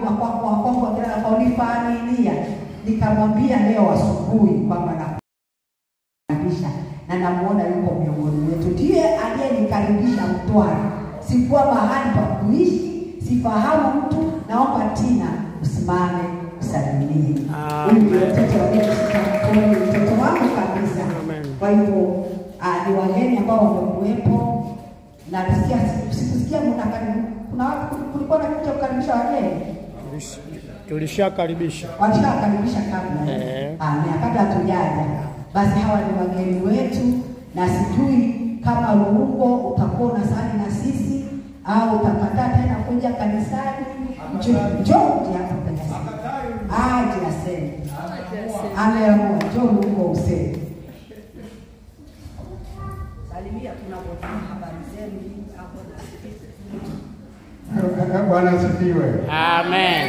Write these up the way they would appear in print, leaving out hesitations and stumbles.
kwa kila kaunifanilia. Nikamwambia leo asubuhi kwamba nakaribisha na namuona yuko miongoni wetu. Ndiye aliyenikaribisha Mtwara. Sikuwa mahali pa kuishi, sifahamu mtu. Naomba Tina usimame usalimie. Huyu ndio mtoto aliyeshika mkono, mtoto wangu kabisa. Kwa hivyo ni wageni ambao wamekuwepo na sikusikia mnakaribisha. Kuna watu kulikuwa na kitu cha kukaribisha wageni. Tulishakaribisha. Walishakaribisha kabla. Kabla tujaja. Basi hawa ni wageni wetu na sijui kama Luungo utakuwa unasali na sisi au utapata tena kuja kanisani. Njoo hapo kanisani. Aje aseme. Ameamua njoo Luungo useme. Salimia tunapotoa habari zenu hapo na Bwana asifiwe. Amen.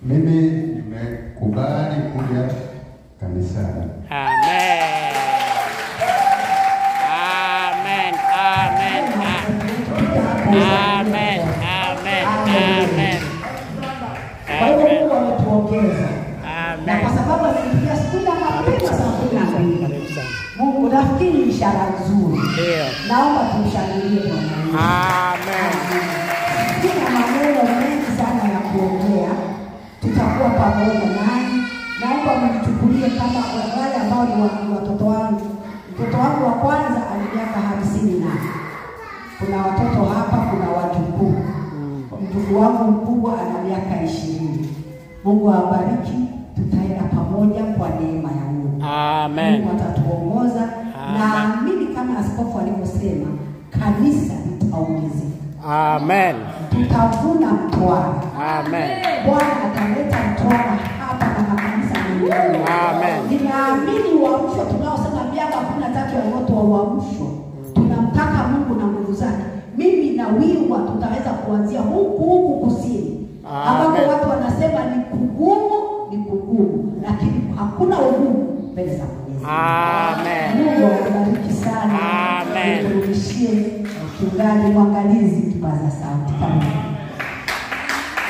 Mimi nimekubali kuja kanisani. Amen. Amen. Amen. Amen. Amen. Amen. Kwa hiyo Mungu ametuongeza. Na kwa sababu ametufikia siku ya mapema saa 12. Mungu nafikiri ishara nzuri. Ndio. Naomba tumshangilie Bwana. Amen. Kuna maneno mengi sana ya kuongea. Tutakuwa pamoja nanyi. Naomba mnichukulie kama wale ambao ni watoto wangu. Mtoto wangu wa kwanza ana miaka 50 na kuna watoto hapa, kuna wajukuu. Mjukuu wangu mkubwa ana miaka 20. Mungu awabariki. Tutaenda pamoja kwa neema ya Mungu. Amen. Mungu atatuongoza. Naamini kama askofu alivyosema, kanisa litaongezeka. Amen. Tutavuna Mtwara. Amen. Bwana ataleta Mtwara hapa na makanisa mengine. Amen. Ninaamini uamsho tunaosema miaka 13 ya moto wa uamsho. Tunamtaka Mungu na nguvu zake. Mimi na Wiwa tutaweza kuanzia huku kusini. Ambapo watu wanasema ni kugumu, lakini hakuna ugumu mbele za Mwenyezi. Amen. Mungu awabariki sana. Amen. Turudishie mchungaji mwangalizi kipaza sauti.